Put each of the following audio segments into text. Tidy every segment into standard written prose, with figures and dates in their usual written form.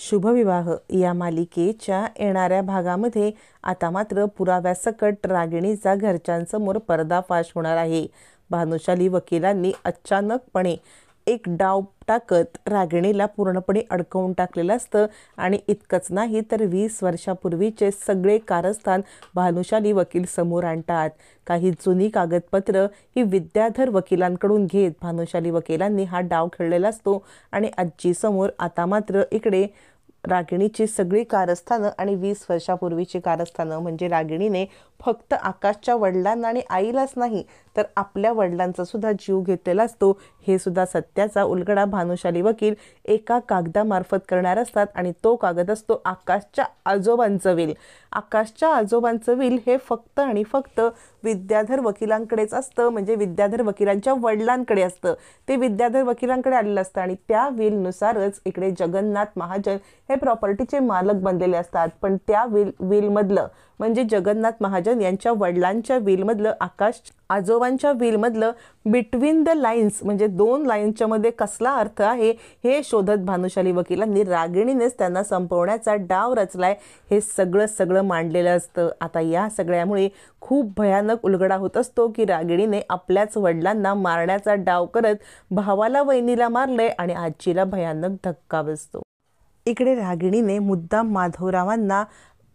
शुभविवाह या मालिकेच्या येणाऱ्या भागामध्ये आता मात्र पुराव्यासकट रागिणीचा घरच्यांसमोर पर्दाफाश होणार आहे। भानुशाली वकिलांनी अचानकपणे एक डाव टाकत रागिणीला पूर्णपणे अडकवून टाकलेलं असतं आणि इतकंच नाही तर 20 वर्षापूर्वीचे सगळे कारस्थान भानुशाली वकील समोर आणतात। काही जुनी कागदपत्र ही विद्याधर वकिलांकडून घेत भानुशाली वकिलांनी हा डाव खेळलेला असतो आणि आजीसमोर आता मात्र इकडे रागिणीची सगळी कारस्थानं आणि 20 वर्षापूर्वीची कारस्थानं म्हणजे रागिणीने फक्त आकाशच्या वडिलांना आणि आईलाच नाही तर आपल्या वडिलांचा सुद्धा जीव घेतलेला असतो हे सुद्धा सत्याचा उलगडा भानुशाली वकील एका कागदामार्फत करणार असतात आणि तो कागद असतो आकाशच्या आजोबांचं विल। आकाशच्या आजोबांचं विल हे फक्त आणि फक्त विद्याधर वकिलांकडेच असतं, म्हणजे विद्याधर वकिलांच्या वडिलांकडे असतं। ते विद्याधर वकिलांकडे आलेलं असतं आणि त्या विलनुसारच इकडे जगन्नाथ महाजन हे प्रॉपर्टीचे मालक बनलेले असतात। पण त्या विलमधलं म्हणजे जगन्नाथ महाजन यांच्या वडिलांच्या विलमधलं आकाश आजोबांच्या विलमधलं बिटवीन द लाईन्स म्हणजे 2 लाईन्सच्या मध्ये कसला अर्थ आहे हे शोधत भानुशाली वकिलांनी रागिणीनेच त्यांना संपवण्याचा डाव रचलाय हे सगळं मांडलेलं असतं। आता या सगळ्यामुळे खूप भयानक उलगडा होत असतो की रागिणीने आपल्याच वडिलांना मारण्याचा डाव करत भावाला वहिनीला मारले आणि आजीला भयानक धक्का बसतो। इकडे रागिणीने मुद्दाम माधवरावांना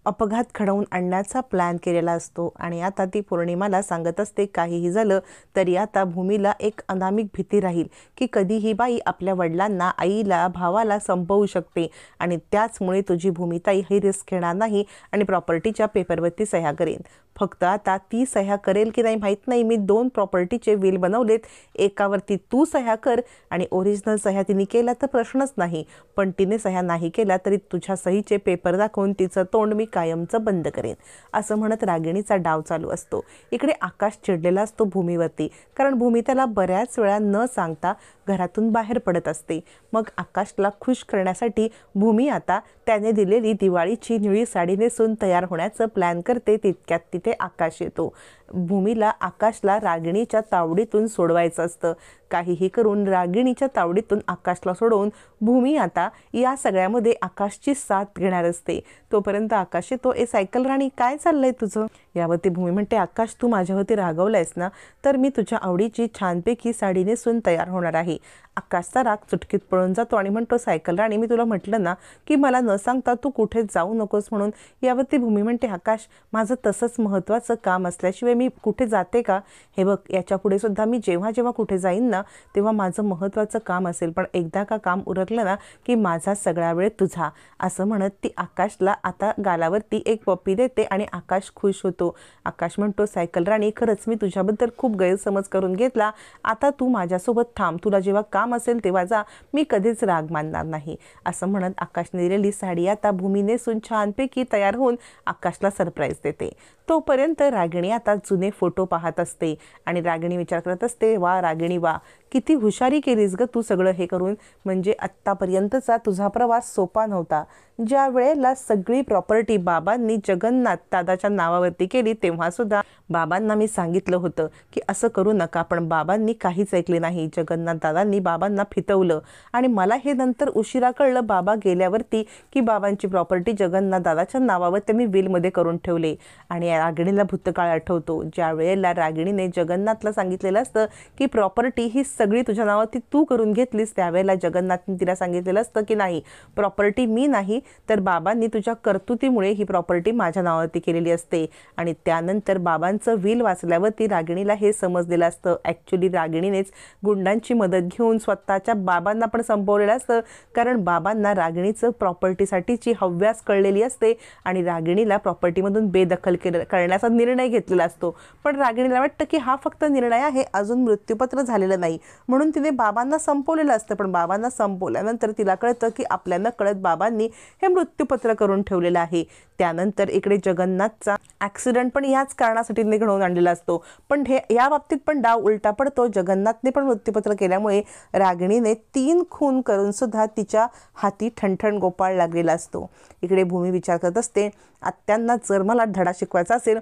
अपघात घडवून आणण्याचा प्लॅन केलेला असतो आणि आता ती पौर्णिमाला सांगत असते काहीही झालं तरी आता भूमीला एक अनामिक भीती राहील की कधी ही बाई आपल्या वडिलांना आईला भावाला संपवू शकते आणि त्याचमुळे तुझी भूमिताई ही रिस्क घेणार नाही आणि प्रॉपर्टीच्या पेपरवरती सह्या करेन। फक्त आता ती सह्या करेल की नाही माहीत नाही। मी 2 प्रॉपर्टीचे विल बनवलेत, एकावरती तू सह्या कर आणि ओरिजिनल सह्या तिने केला तर प्रश्नच नाही, पण तिने सह्या नाही केला तरी तुझ्या सहीचे पेपर दाखवून तिचं तोंड मी कायमचं बंद करेन असं म्हणत रागिणीचा डाव चालू असतो। इकडे आकाश चिडलेला असतो भूमीवरती, कारण भूमी त्याला बऱ्याच वेळा न सांगता घरातून बाहेर पडत असते। मग आकाशला खुश करण्यासाठी भूमी आता त्याने दिलेली दिवाळीची निळी साडी नेसून तयार होण्याचं प्लॅन करते। तितक्यात तिथे आकाश येतो। भूमीला आकाशला रागिणीच्या तावडीतून सोडवायचं असतं। काहीही करून रागिणीच्या तावडीतून आकाशला सोडवून भूमी आता या सगळ्यामध्ये आकाशची साथ घेणार असते। तोपर्यंत आकाश येतो, ए सायकल राणी काय चाललंय तुझं? यावरती भूमी म्हणते, आकाश तू माझ्यावरती रागवलायस ना, तर मी तुझ्या आवडीची छानपैकी साडी नेसून तयार होणार आहे। आकाशचा राग चुटकीत पळून जातो आणि म्हणतो, सायकल राणी मी तुला म्हटलं ना की मला न सांगता तू कुठे जाऊ नकोस म्हणून। यावरती भूमी म्हणते, आकाश माझं तसंच महत्त्वाचं काम असल्याशिवाय मी कुठे जाते का? हे बघ याच्या पुढे सुद्धा मी जेव्हा कुठे जाईन ना तेव्हा माझं महत्त्वाचं काम असेल, पण एकदा का काम उरकलं ना की माझा सगळा वेळ तुझा असं म्हणत ती आकाशला आता गालावरती एक पप्पी देते आणि आकाश खुश होतो। आकाश म्हणतो, सायकल राणी खरंच मी तुझ्याबद्दल खूप गैरसमज करून घेतला, आता तू माझ्यासोबत थांब, तुला जेव्हा काम असेल तेव्हा जा, मी कधीच राग मानणार नाही असं म्हणत आकाशने दिलेली साडी आता भूमी नेसून छानपैकी तयार होऊन आकाशला सरप्राईज देते। तोपर्यंत रागिणी आता जुने फोटो पाहत असते आणि रागिणी विचार करत असते, वा रागिणी वा, किती हुशारी केलीस ग तू सगळं हे करून, म्हणजे आत्तापर्यंतचा तुझा प्रवास सोपा नव्हता। ज्या वेळेला सगळी प्रॉपर्टी बाबांनी जगन्नाथ दादाच्या नावावरती केली तेव्हा सुद्धा बाबांना मी सांगितलं होतं की असं करू नका, पण बाबांनी काहीच ऐकले नाही। जगन्नाथ दादांनी बाबांना फितवलं आणि मला हे नंतर उशिरा कळलं बाबा गेल्यावरती की बाबांची प्रॉपर्टी जगन्नाथ दादाच्या नावावर त्यांनी विलमध्ये करून ठेवले। आणि रागिणीला भूतकाळ आठवतो, ज्या वेळेला रागिणीने जगन्नाथला सांगितलेलं असतं की प्रॉपर्टी ही सगळी तुझ्या नावावरती तू करून घेतलीस, त्यावेळेला जगन्नाथने तिला सांगितलेलं असतं की नाही, प्रॉपर्टी मी नाही तर बाबांनी तुझ्या कर्तुतीमुळे ही प्रॉपर्टी माझ्या नावावरती केलेली असते। आणि त्यानंतर बाबांचं विल वाचल्यावरती रागिणीला हे समजलेलं असतं, ॲक्च्युली रागिणीनेच गुंडांची मदत घेऊन स्वतःच्या बाबांना पण संपवलेलं असतं, कारण बाबांना रागिणीचं प्रॉपर्टीसाठीची हव्यास कळलेली असते आणि रागिणीला प्रॉपर्टीमधून बेदखल करण्याचा निर्णय घेतलेला असतो। पण रागिणीला वाटतं की हा फक्त निर्णय आहे, अजून मृत्यूपत्र झालेलं नाही, म्हणून तिने बाबांना संपवलेलं असतं। पण बाबांना संपवल्यानंतर तिला कळतं की आपल्याला कळत बाबांनी हे मृत्यूपत्र करून ठेवलेलं आहे। त्यानंतर इकडे जगन्नाथचा ॲक्सिडेंट पण याच कारणासाठी घडवून आणलेला असतो, पण हे या बाबतीत पण डाव उलटा पडतो। जगन्नाथने पण मृत्यूपत्र केल्यामुळे रागिणीने 3 खून करून सुद्धा तिच्या हाती ठणठण गोपाळ लागलेला असतो। इकडे भूमी विचार करत असते, आत्यांना जर मला धडा शिकवायचा असेल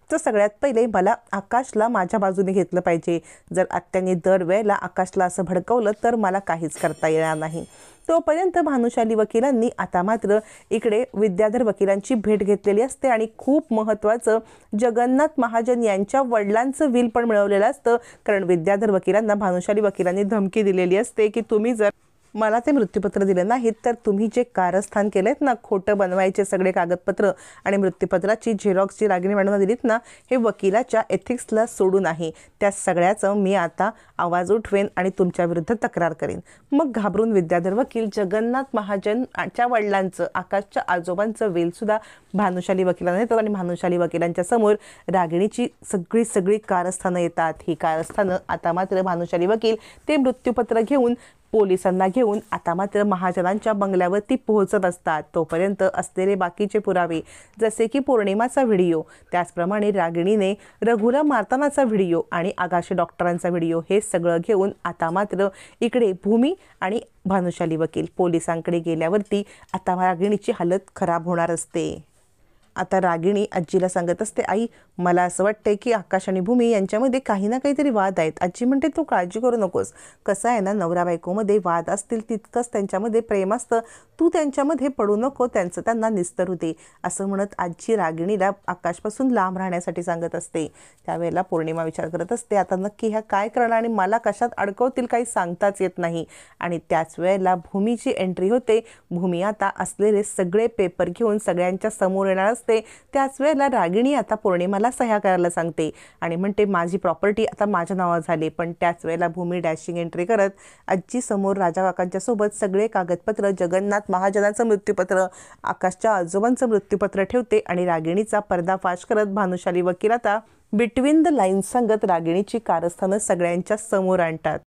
तर सगळ्यात पहिले मला आकाशला माझ्या बाजूने घेतलं पाहिजे. जर आत्याने दरवेळेला आकाशला असं भडकवलं तर मला काहीच करता येणार नाही. तोपर्यंत भानुशाली वकिलांनी आता मात्र इकडे विद्याधर वकिलांची भेट घेतलेली असते आणि खूप महत्त्वाचं जगन्नाथ महाजन यांच्या वडिलांचं विल पण मिळवलेलं असतं. कारण विद्याधर वकिलांना भानुशाली वकिलांनी धमकी दिलेली असते की तुम्ही जर मला ते मृत्यूपत्र दिलं नाहीत तर तुम्ही जे कारस्थान केलेत ना, खोटं बनवायचे सगळे कागदपत्र आणि मृत्यूपत्राची झेरॉक्सची रागिणी मॅडमला दिलीत ना, हे वकिलाच्या एथिक्सला सोडून आहे. त्या सगळ्याचं मी आता आवाज उठवेन आणि तुमच्या विरुद्ध तक्रार करेन. मग घाबरून विद्याधर वकील जगन्नाथ महाजनच्या वडिलांचं, आकाशच्या आजोबांचं वेलसुद्धा भानुशाली वकिलांना येतात आणि भानुशाली वकिलांच्या समोर रागिणीची सगळी कारस्थानं येतात. ही कारस्थानं आता मात्र भानुशाली वकील ते मृत्यूपत्र घेऊन पोलिसांना घेऊन आता मात्र महाजनांच्या बंगल्यावरती पोहोचत असतात. तोपर्यंत असलेले बाकीचे पुरावे जसे की पौर्णिमाचा व्हिडिओ, त्याचप्रमाणे रागिणीने रघुला मारतानाचा व्हिडिओ आणि आगाशे डॉक्टरांचा व्हिडिओ हे सगळं घेऊन आता मात्र इकडे भूमी आणि भानुशाली वकील पोलिसांकडे गेल्यावरती आता रागिणीची हालत खराब होणार असते. आता रागिणी आजीला सांगत असते, आई मला असं वाटतंय की आकाश आणि भूमी यांच्यामध्ये काही ना काहीतरी वाद आहेत. आजी म्हणते तू काळजी करू नकोस, कसं आहे ना, नवरा बायकोमध्ये वाद असतील तितकंच त्यांच्यामध्ये प्रेम असतं, तू त्यांच्यामध्ये पडू नको, त्यांचं त्यांना निस्तर होते असं म्हणत आजी रागिणीला आकाशपासून लांब राहण्यासाठी सांगत असते. त्यावेळेला पौर्णिमा विचार करत असते आता नक्की ह्या काय करणार आणि मला कशात अडकवतील काही सांगताच येत नाही. आणि त्याच वेळेला भूमीची एंट्री होते. भूमी आता असलेले सगळे पेपर घेऊन सगळ्यांच्या समोर येणार असते. त्याच वेळेला रागिणी आता पौर्णिमाला सह्या करायला सांगते आणि म्हणते माझी प्रॉपर्टी आता माझ्या नावावर झाली. पण त्याच वेळेला भूमी डॅशिंग एंट्री करत आजी समोर राजा काकांच्या सोबत सगळे कागदपत्र, जगन्नाथ महाजनाचं मृत्यूपत्र, आकाशच्या आजोबांचं मृत्यूपत्र ठेवते आणि रागिणीचा पर्दाफाश करत भानुशाली वकील आता बिटवीन द लाईन्स सांगत रागिणीची कारस्थानं सगळ्यांच्या समोर आणतात.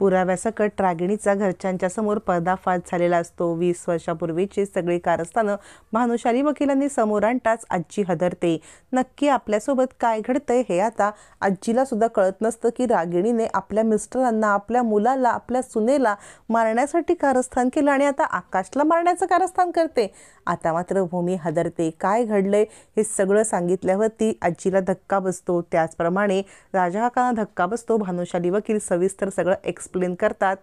पुराव्यासकट रागिणीचा घरच्यांच्या समोर पर्दाफाश झालेला असतो. 20 वर्षापूर्वीची सगळी कारस्थानं भानुशाली वकिलांनी समोर आणताच आजी हदरते. नक्की आपल्यासोबत काय घडतंय हे आता आजीला सुद्धा कळत नसतं की रागिणीने आपल्या मिस्टरांना, आपल्या मुलाला, आपल्या सुनेला मारण्यासाठी कारस्थान केलं आणि आता आकाशला मारण्याचं कारस्थान करते. आता मात्र भूमी हदरते. काय घडलंय हे सगळं सांगितल्यावरती आजीला धक्का बसतो. त्याचप्रमाणे राजा काकांना धक्का बसतो. भानुशाली वकील सविस्तर सगळं एक्सप्लेन करतात.